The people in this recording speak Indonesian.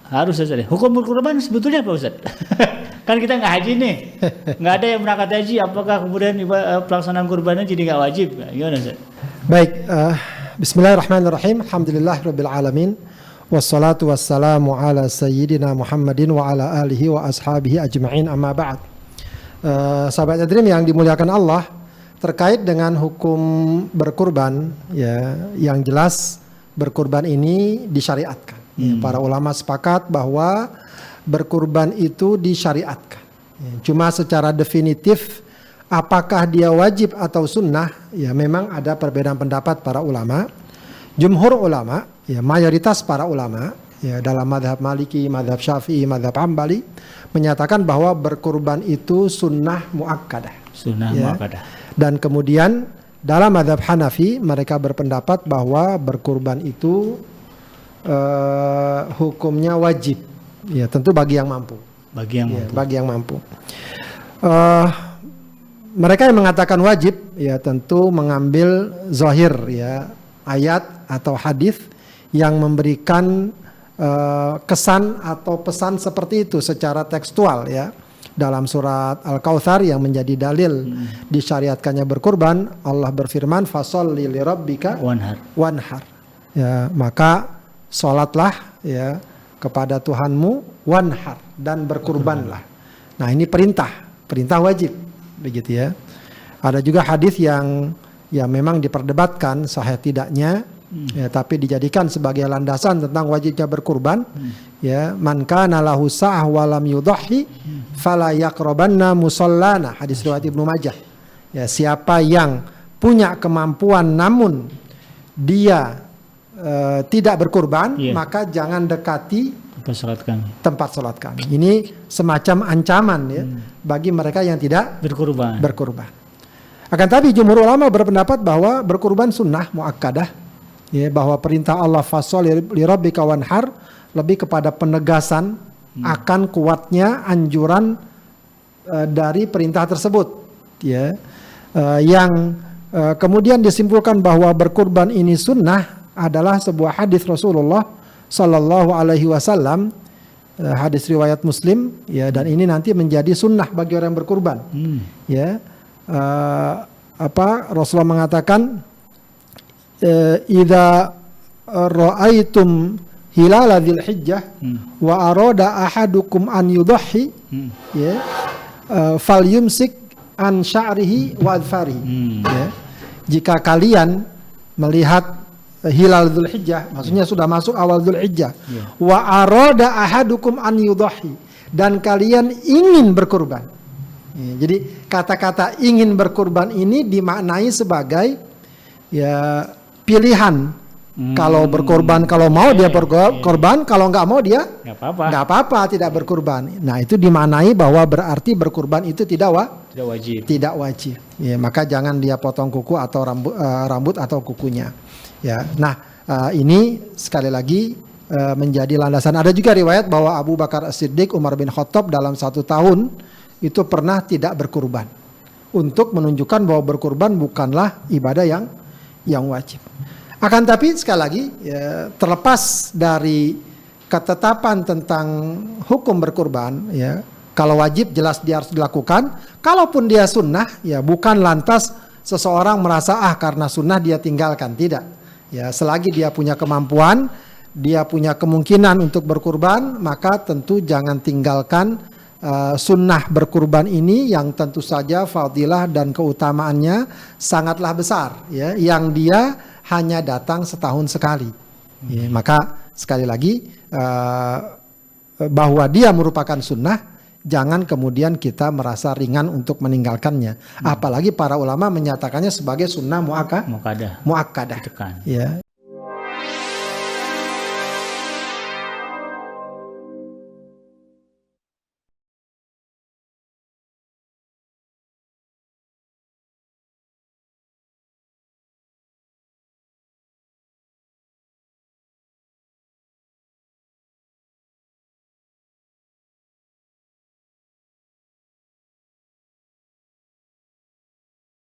Harus Ustaz. Hukum berkurban sebetulnya apa Ustaz? Kan kita nggak haji nih, nggak ada yang berangkat haji. Apakah kemudian pelaksanaan kurbannya jadi nggak wajib? Gimana Ustaz? Baik, Bismillahirrahmanirrahim. Alhamdulillahirabbil alamin. Wassalatu wassalamu ala sayyidina Muhammadin wa ala alihi wa ashabihi ajma'in, amma ba'd. Sahabat Adrim yang dimuliakan Allah, terkait dengan hukum berkurban, ya, yang jelas berkurban ini disyariatkan. Ya, para ulama sepakat bahwa berkurban itu disyariatkan. Ya, cuma secara definitif apakah dia wajib atau sunnah, ya memang ada perbedaan pendapat para ulama. Jumhur ulama, ya mayoritas para ulama, ya dalam mazhab Maliki, mazhab Syafi'i, mazhab Hambali menyatakan bahwa berkurban itu sunnah muakkadah. Sunnah ya. muakkadah. Dan kemudian dalam mazhab Hanafi mereka berpendapat bahwa berkurban itu hukumnya wajib. Ya tentu bagi yang mampu. Bagi yang mampu. Bagi yang mampu. Mereka yang mengatakan wajib, ya tentu mengambil zahir, ya ayat atau hadis yang memberikan kesan atau pesan seperti itu secara tekstual, ya. Dalam surat Al-Kautsar yang menjadi dalil disyariatkannya berkurban, Allah berfirman, "Fasholli lirabbika wanhar." Ya, maka salatlah, ya, kepada Tuhanmu, wanhar, dan berkurbanlah. Nah, ini perintah wajib, begitu ya. Ada juga hadis yang memang diperdebatkan sahih tidaknya, ya, tapi dijadikan sebagai landasan tentang wajibnya berkurban. Ya, man kana lahu sa'ah wa lam yudhi fala yaqrabanna musallana, hadis riwayat Ibnu Majah. Ya, siapa yang punya kemampuan namun dia tidak berkurban, maka jangan dekati tempat salat kami. Ini semacam ancaman, ya, bagi mereka yang tidak berkurban. Akan tapi jumhur ulama berpendapat bahwa berkurban sunnah muakkadah, ya, bahwa perintah Allah fasholli lirabbika wanhar lebih kepada penegasan akan kuatnya anjuran dari perintah tersebut, ya. Yang kemudian disimpulkan bahwa berkurban ini sunnah adalah sebuah hadis Rasulullah Sallallahu Alaihi Wasallam, hadis riwayat Muslim, ya, dan ini nanti menjadi sunnah bagi orang yang berkurban, ya. Rasulullah mengatakan, idza ra'aitum hilal dzulhijjah wa arada ahadukum an yudhi, ya, falyumsik an sya'rihi wa adfarihi, ya. Jika kalian melihat hilal dzulhijjah, maksudnya sudah masuk awal dzulhijjah, wa arada ahadukum an yudhi, dan kalian ingin berkurban. Ya, jadi kata-kata ingin berkurban ini dimaknai sebagai, ya, pilihan. Kalau berkorban, kalau mau dia berkorban, kalau nggak mau dia nggak apa-apa, tidak berkorban. Nah, itu dimaknai bahwa berarti berkorban itu tidak wajib. Ya, maka jangan dia potong kuku atau rambut atau kukunya. Ya, nah ini sekali lagi menjadi landasan. Ada juga riwayat bahwa Abu Bakar As-Siddiq, Umar bin Khattab dalam 1 tahun itu pernah tidak berkurban, untuk menunjukkan bahwa berkurban bukanlah ibadah yang wajib. Akan tapi sekali lagi, ya, terlepas dari ketetapan tentang hukum berkurban, ya, kalau wajib jelas dia harus dilakukan. Kalaupun dia sunnah, ya bukan lantas seseorang merasa karena sunnah dia tinggalkan, tidak. Ya, selagi dia punya kemampuan, dia punya kemungkinan untuk berkurban, maka tentu jangan tinggalkan sunnah berkurban ini yang tentu saja fadilah dan keutamaannya sangatlah besar, ya, yang dia hanya datang setahun sekali. Ya, maka sekali lagi bahwa dia merupakan sunnah, jangan kemudian kita merasa ringan untuk meninggalkannya. Apalagi para ulama menyatakannya sebagai sunnah muakkadah. Ya.